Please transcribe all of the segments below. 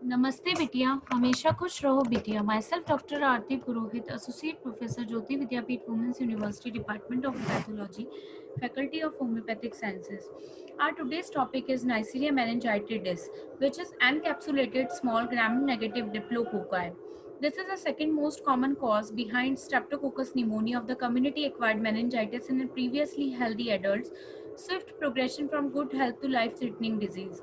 नमस्ते बिटिया, हमेशा खुश रहो बिटिया। Myself doctor Aarti Purohit, associate professor Jyoti Vidyapeeth women's university department of pathology, faculty of homeopathic sciences. Our today's topic is Neisseria meningitidis, which is encapsulated small gram-negative diplococci. This is the second most common cause behind Streptococcus pneumoniae of the community-acquired meningitis in previously healthy adults. Swift progression from good health to life-threatening disease.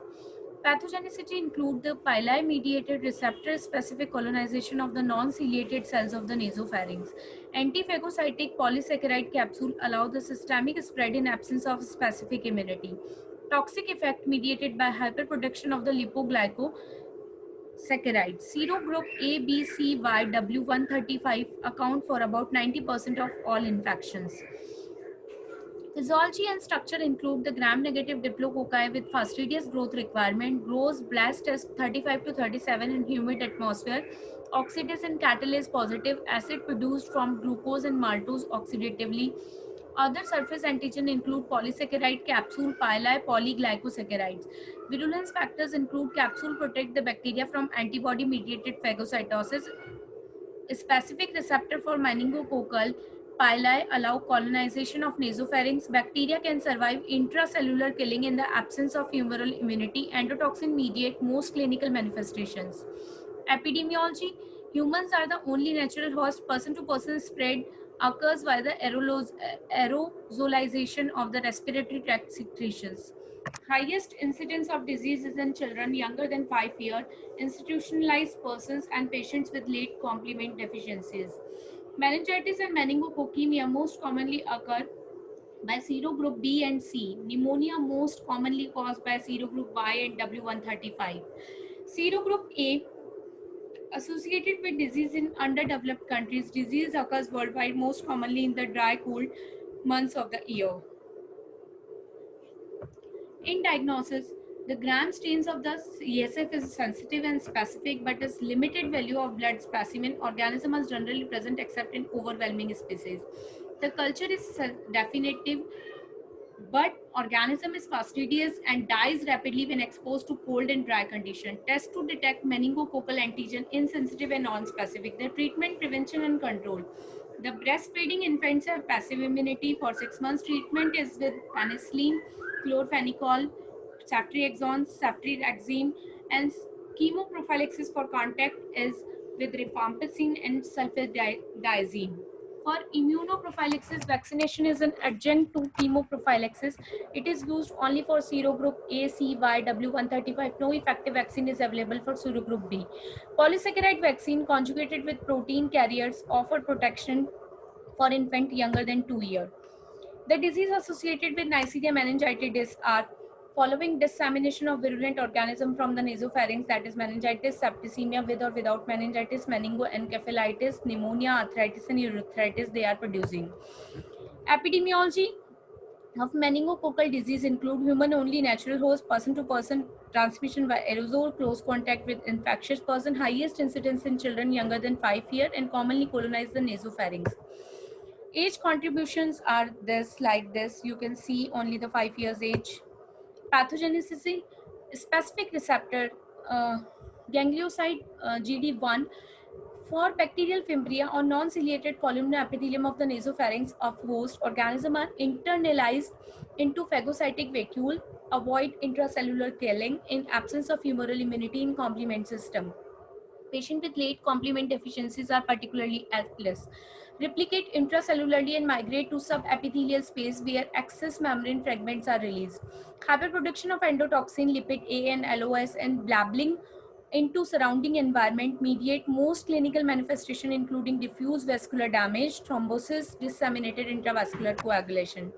Pathogenicity include the pili-mediated receptor-specific colonization of the non-ciliated cells of the nasopharynx. Antiphagocytic polysaccharide capsule allow the systemic spread in absence of specific immunity. Toxic effect mediated by hyperproduction of the lipoglycosaccharides. Serogroup A, B, C, Y, W135 account for about 90% of all infections. Physiology and structure include the gram-negative diplococci with fastidious growth requirement, grows blast test 35 to 37 in humid atmosphere, oxidase and catalase positive, acid produced from glucose and maltose oxidatively. Other surface antigen include polysaccharide capsule, pili, polyglycosaccharides. Virulence factors include capsule protect the bacteria from antibody-mediated phagocytosis, specific receptor for meningococcal pili allow colonization of nasopharynx. Bacteria can survive intracellular killing in the absence of humoral immunity. Endotoxin mediate most clinical manifestations. Epidemiology: humans are the only natural host. Person to person spread occurs via the aerosolization of the respiratory tract secretions. Highest incidence of disease is in children younger than 5 years, institutionalized persons, and patients with late complement deficiencies. Meningitis and meningococcemia most commonly occur by serogroup B and C. Pneumonia most commonly caused by serogroup Y and W135. Serogroup A associated with disease in underdeveloped countries. Disease occurs worldwide most commonly in the dry, cool months of the year. In diagnosis, the gram stains of the CSF is sensitive and specific, but is limited value of blood specimen. Organism is generally present except in overwhelming species. The culture is definitive, but organism is fastidious and dies rapidly when exposed to cold and dry condition. Test to detect meningococcal antigen insensitive and non-specific. The treatment, prevention and control. The breastfeeding infants have passive immunity. For 6 months, treatment is with penicillin, chlorphenicol, ceftriaxone, ceftriaxone, and chemoprophylaxis for contact is with rifampicin and sulfadiazine. For immunoprophylaxis, vaccination is an adjunct to chemoprophylaxis. It is used only for serogroup A, C, Y, W135. No effective vaccine is available for serogroup B. Polysaccharide vaccine conjugated with protein carriers offer protection for infant younger than 2 years. The disease associated with Neisseria meningitidis are following dissemination of virulent organism from the nasopharynx, that is meningitis, septicemia with or without meningitis, meningoencephalitis, pneumonia, arthritis and urethritis they are producing. Epidemiology of meningococcal disease include human-only natural host, person-to-person transmission by aerosol, close contact with infectious person, highest incidence in children younger than 5 years and commonly colonize the nasopharynx. Age contributions are this like this. You can see only the 5 years age. Pathogenicity, specific receptor, ganglioside GD1 for bacterial fimbria or non-ciliated columnar epithelium of the nasopharynx of host organism are internalized into phagocytic vacuole, avoid intracellular killing in absence of humoral immunity in complement system. Patients with late complement deficiencies are particularly at risk. Replicate intracellularly and migrate to subepithelial space where excess membrane fragments are released. Hyperproduction of endotoxin, lipid A and LOS and blabbling into surrounding environment mediate most clinical manifestation including diffuse vascular damage, thrombosis, disseminated intravascular coagulation.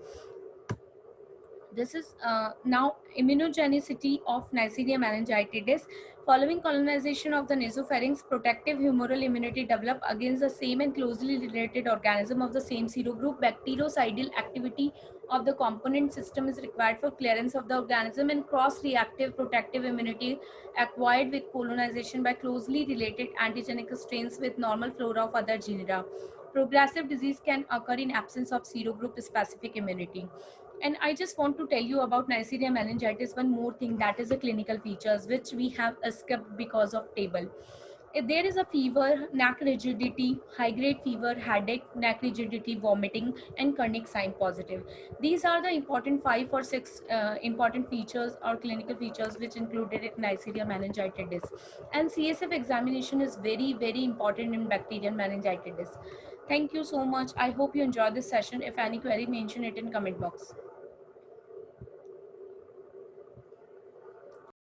This is now immunogenicity of Neisseria meningitidis. Following colonization of the nasopharynx, protective humoral immunity develop against the same and closely related organism of the same serogroup. Bactericidal activity of the component system is required for clearance of the organism, and cross-reactive protective immunity acquired with colonization by closely related antigenic strains with normal flora of other genera. Progressive disease can occur in absence of serogroup specific immunity. And I just want to tell you about Neisseria meningitis, one more thing, that is the clinical features which we have skipped because of table. If there is a fever, neck rigidity, high grade fever, headache, neck rigidity, vomiting, and chronic sign positive. These are the important 5 or 6 important features or clinical features which included in Neisseria meningitis. And CSF examination is very, very important in bacterial meningitis. Thank you so much. I hope you enjoyed this session. If any query, mention it in comment box.